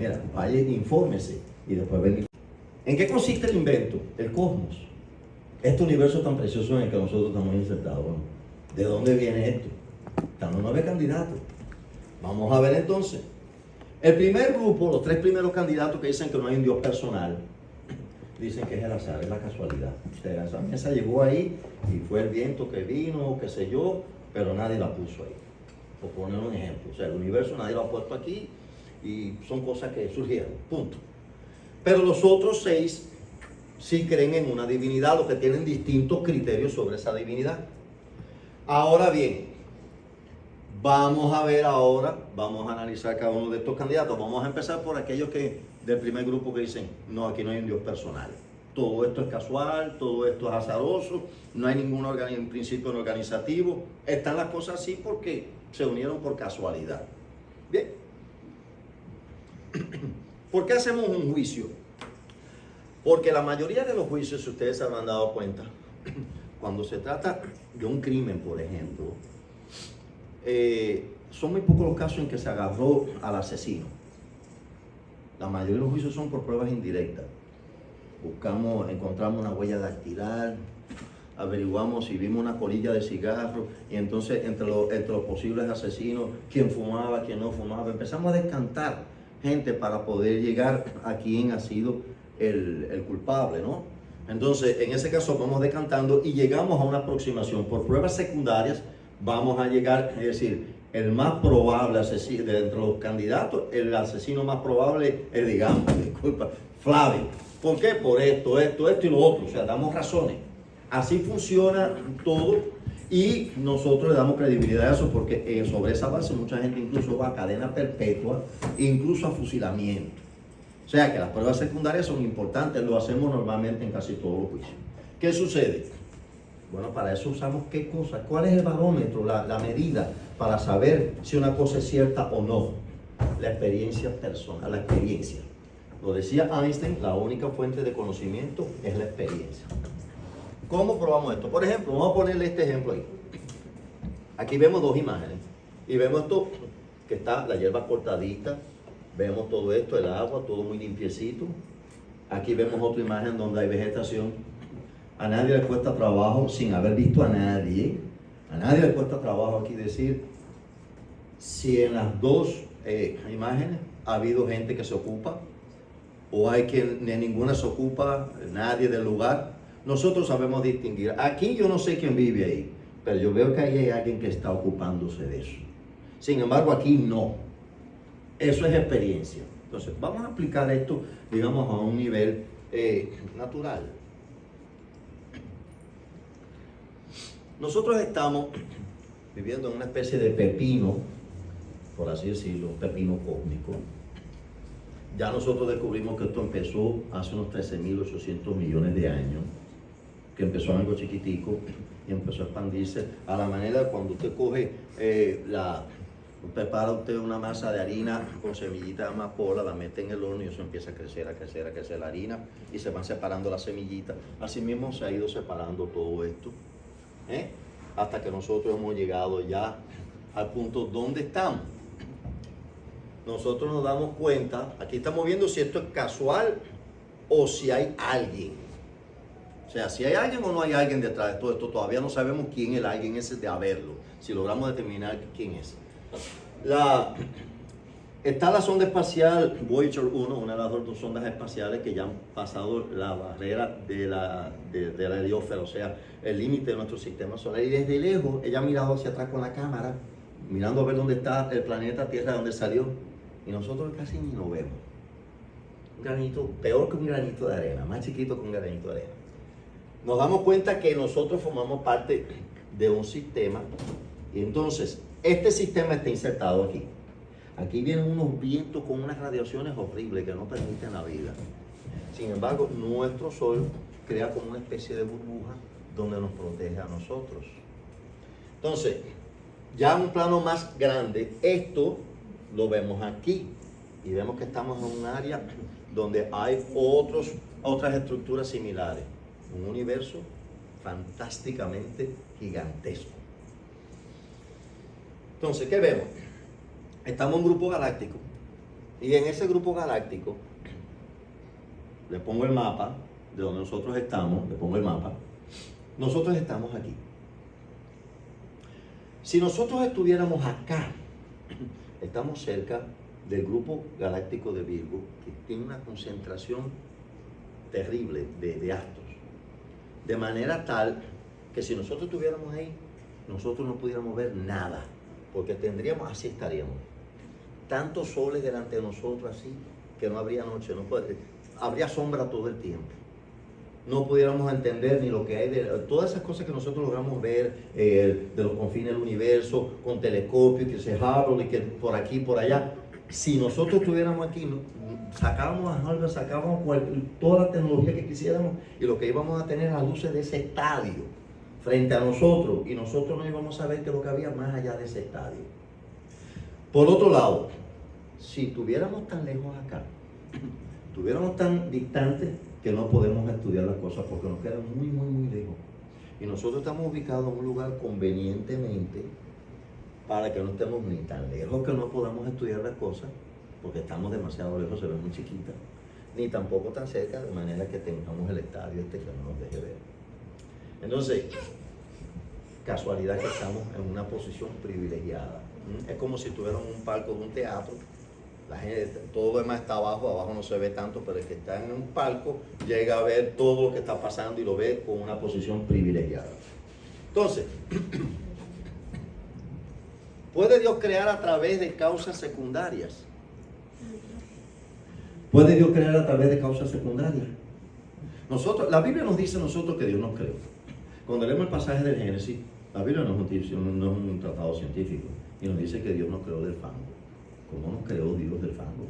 mira, vaya, infórmese y después ven. ¿En qué consiste el invento? El cosmos. Este universo tan precioso en el que nosotros estamos insertados. Bueno, ¿de dónde viene esto? Están los 9 candidatos. Vamos a ver entonces. El primer grupo, los 3 primeros candidatos que dicen que no hay un Dios personal, dicen que es el azar, es la casualidad. O sea, esa mesa llegó ahí y fue el viento que vino, qué sé yo, pero nadie la puso ahí. Por poner un ejemplo. O sea, el universo nadie lo ha puesto aquí y son cosas que surgieron. Punto. Pero los otros 6 sí creen en una divinidad, los que tienen distintos criterios sobre esa divinidad. Ahora bien, vamos a ver ahora, vamos a analizar cada uno de estos candidatos. Vamos a empezar por aquellos que del primer grupo que dicen, no, aquí no hay un Dios personal. Todo esto es casual, todo esto es azaroso, no hay ningún principio organizativo. Están las cosas así porque se unieron por casualidad. Bien. ¿Por qué hacemos un juicio? Porque la mayoría de los juicios, si ustedes se habrán dado cuenta, cuando se trata de un crimen, por ejemplo, son muy pocos los casos en que se agarró al asesino. La mayoría de los juicios son por pruebas indirectas. Encontramos una huella dactilar, averiguamos si vimos una colilla de cigarro, y entonces entre los posibles asesinos, quién fumaba, quién no fumaba, empezamos a descantar gente para poder llegar a quién ha sido el culpable, ¿no? Entonces, en ese caso vamos decantando y llegamos a una aproximación. Por pruebas secundarias vamos a llegar, es decir, el más probable asesino, de entre los candidatos, el asesino más probable es, digamos, disculpa, Flavio. ¿Por qué? Por esto y lo otro. O sea, damos razones. Así funciona todo y nosotros le damos credibilidad a eso porque sobre esa base mucha gente incluso va a cadena perpetua, incluso a fusilamiento. O sea que las pruebas secundarias son importantes, lo hacemos normalmente en casi todos los juicios. ¿Qué sucede? Bueno, para eso usamos qué cosa, cuál es el barómetro, la medida para saber si una cosa es cierta o no. La experiencia personal, la experiencia. Lo decía Einstein, la única fuente de conocimiento es la experiencia. ¿Cómo probamos esto? Por ejemplo, vamos a ponerle este ejemplo ahí. Aquí vemos 2 imágenes y vemos esto que está la hierba cortadita. Vemos todo esto, el agua, todo muy limpiecito. Aquí vemos otra imagen donde hay vegetación. A nadie le cuesta trabajo, sin haber visto a nadie le cuesta trabajo aquí decir si en las 2 imágenes ha habido gente que se ocupa o hay que ni ninguna se ocupa, nadie del lugar. Nosotros sabemos distinguir. Aquí yo no sé quién vive ahí, pero yo veo que ahí hay alguien que está ocupándose de eso. Sin embargo, aquí no. Eso es experiencia. Entonces, vamos a aplicar esto, digamos, a un nivel natural. Nosotros estamos viviendo en una especie de pepino, por así decirlo, pepino cósmico. Ya nosotros descubrimos que esto empezó hace unos 13.800 millones de años, que empezó en algo chiquitico y empezó a expandirse a la manera de cuando usted coge prepara usted una masa de harina con semillitas de amapola, la mete en el horno y eso empieza a crecer la harina y se van separando las semillitas. Así mismo se ha ido separando todo esto, hasta que nosotros hemos llegado ya al punto donde estamos. Nosotros nos damos cuenta, aquí estamos viendo si esto es casual o si hay alguien. O sea, si hay alguien o no hay alguien detrás de todo esto, todavía no sabemos quién es el alguien ese de haberlo, si logramos determinar quién es. Está la sonda espacial Voyager 1, una de las 2 sondas espaciales que ya han pasado la barrera de la heliosfera, o sea, el límite de nuestro sistema solar. Y desde lejos, ella ha mirado hacia atrás con la cámara, mirando a ver dónde está el planeta Tierra, de dónde salió. Y nosotros casi ni lo vemos. Un granito, peor que un granito de arena, más chiquito que un granito de arena. Nos damos cuenta que nosotros formamos parte de un sistema y entonces este sistema está insertado aquí. Aquí vienen unos vientos con unas radiaciones horribles que no permiten la vida. Sin embargo, nuestro Sol crea como una especie de burbuja donde nos protege a nosotros. Entonces, ya en un plano más grande, esto lo vemos aquí. Y vemos que estamos en un área donde hay otras estructuras similares. Un universo fantásticamente gigantesco. Entonces, ¿qué vemos? Estamos en un grupo galáctico Y en ese grupo galáctico, le pongo el mapa de donde nosotros estamos, le pongo el mapa. Nosotros estamos aquí. Si nosotros estuviéramos acá, estamos cerca del grupo galáctico de Virgo, que tiene una concentración terrible de astros. De manera tal que si nosotros estuviéramos ahí, nosotros no pudiéramos ver nada, porque tendríamos, así estaríamos. Tantos soles delante de nosotros así, que no habría noche, habría sombra todo el tiempo. No pudiéramos entender ni lo que hay de todas esas cosas que nosotros logramos ver de los confines del universo, con telescopios, que se Hubble y que por aquí, por allá. Si nosotros estuviéramos aquí, sacábamos a Hubble, sacábamos toda la tecnología que quisiéramos y lo que íbamos a tener las luces de ese estadio frente a nosotros y nosotros no íbamos a ver qué es lo que había más allá de ese estadio. Por otro lado, si estuviéramos tan lejos acá, estuviéramos tan distantes que no podemos estudiar las cosas porque nos quedan muy, muy, muy lejos. Y nosotros estamos ubicados en un lugar convenientemente para que no estemos ni tan lejos que no podamos estudiar las cosas, porque estamos demasiado lejos, se ven muy chiquitas, ni tampoco tan cerca, de manera que tengamos el estadio que no nos deje ver. Entonces, casualidad que estamos en una posición privilegiada. Es como si estuviéramos en un palco de un teatro. La gente, todo lo demás está abajo no se ve tanto, pero el que está en un palco llega a ver todo lo que está pasando y lo ve con una posición privilegiada. Entonces, ¿puede Dios crear a través de causas secundarias? ¿Puede Dios crear a través de causas secundarias? La Biblia nos dice a nosotros que Dios nos creó. Cuando leemos el pasaje del Génesis, la Biblia no es un tratado científico y nos dice que Dios nos creó del fango. ¿Cómo nos creó Dios del fango?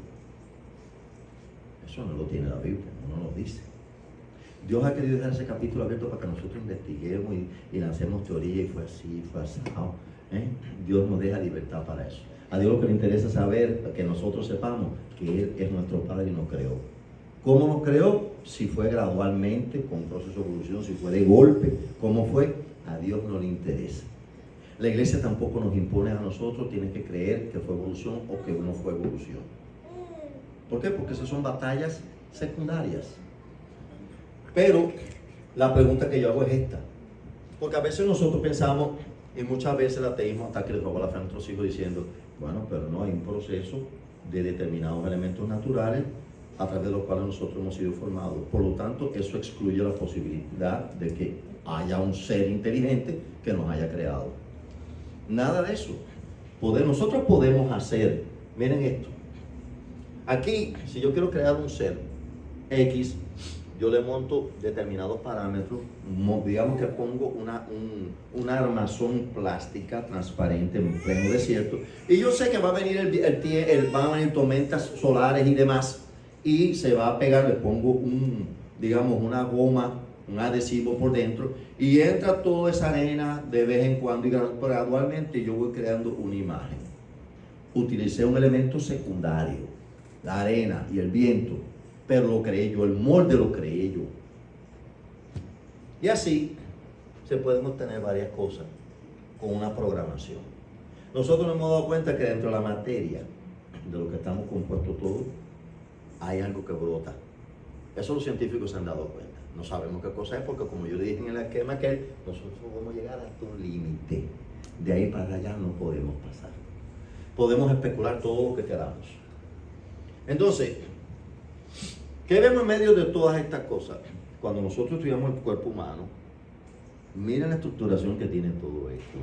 Eso no lo tiene la Biblia, no nos dice. Dios ha querido dejar ese capítulo abierto para que nosotros investiguemos y lancemos teoría y fue así, fue asado. Dios nos deja libertad para eso. A Dios lo que le interesa saber, que nosotros sepamos que Él es nuestro Padre y nos creó. ¿Cómo nos creó? Si fue gradualmente, con un proceso de evolución, si fue de golpe, ¿cómo fue? A Dios no le interesa. La iglesia tampoco nos impone a nosotros, tienes que creer que fue evolución o que no fue evolución. ¿Por qué? Porque esas son batallas secundarias. Pero la pregunta que yo hago es esta. Porque a veces nosotros pensamos, y muchas veces el ateísmo hasta que le roba la fe a nuestros hijos diciendo, bueno, pero no hay un proceso de determinados elementos naturales a través de los cuales nosotros hemos sido formados. Por lo tanto, eso excluye la posibilidad de que haya un ser inteligente que nos haya creado. Nada de eso. Nosotros podemos hacer, miren esto. Aquí, si yo quiero crear un ser X, yo le monto determinados parámetros, digamos que pongo una armazón plástica transparente en pleno desierto, y yo sé que va a venir van a venir tormentas solares y demás, y se va a pegar, le pongo digamos una goma, un adhesivo por dentro, y entra toda esa arena de vez en cuando, y gradualmente yo voy creando una imagen. Utilicé un elemento secundario, la arena y el viento, pero lo creé yo, el molde lo creé yo. Y así se pueden obtener varias cosas con una programación. Nosotros nos hemos dado cuenta que dentro de la materia, de lo que estamos compuestos todos, hay algo que brota. Eso los científicos se han dado cuenta. No sabemos qué cosa es porque, como yo le dije en el esquema aquel, nosotros podemos llegar hasta un límite. De ahí para allá no podemos pasar. Podemos especular todo lo que queramos. Entonces, ¿qué vemos en medio de todas estas cosas? Cuando nosotros estudiamos el cuerpo humano, miren la estructuración que tiene todo esto,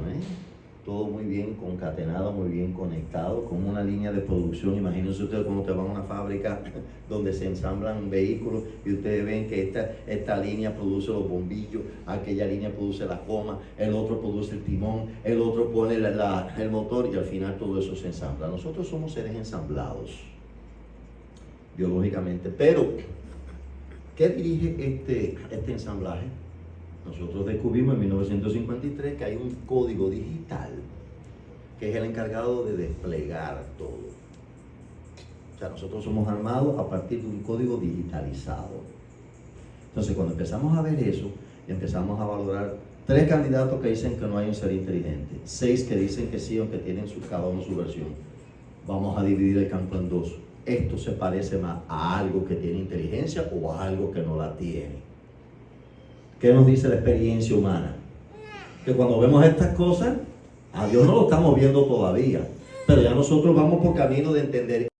todo muy bien concatenado, muy bien conectado, como una línea de producción. Imagínense ustedes cuando te van a una fábrica donde se ensamblan vehículos y ustedes ven que esta línea produce los bombillos, aquella línea produce la goma, el otro produce el timón, el otro pone el motor y al final todo eso se ensambla. Nosotros somos seres ensamblados biológicamente, pero ¿qué dirige este ensamblaje? Nosotros descubrimos en 1953 que hay un código digital que es el encargado de desplegar todo. O sea, nosotros somos armados a partir de un código digitalizado. Entonces, cuando empezamos a ver eso, empezamos a valorar 3 candidatos que dicen que no hay un ser inteligente, 6 que dicen que sí, aunque tienen cada uno su versión. Vamos a dividir el campo en 2. esto se parece más a algo que tiene inteligencia o a algo que no la tiene. ¿Qué nos dice la experiencia humana? Que cuando vemos estas cosas, a Dios no lo estamos viendo todavía, pero ya nosotros vamos por camino de entender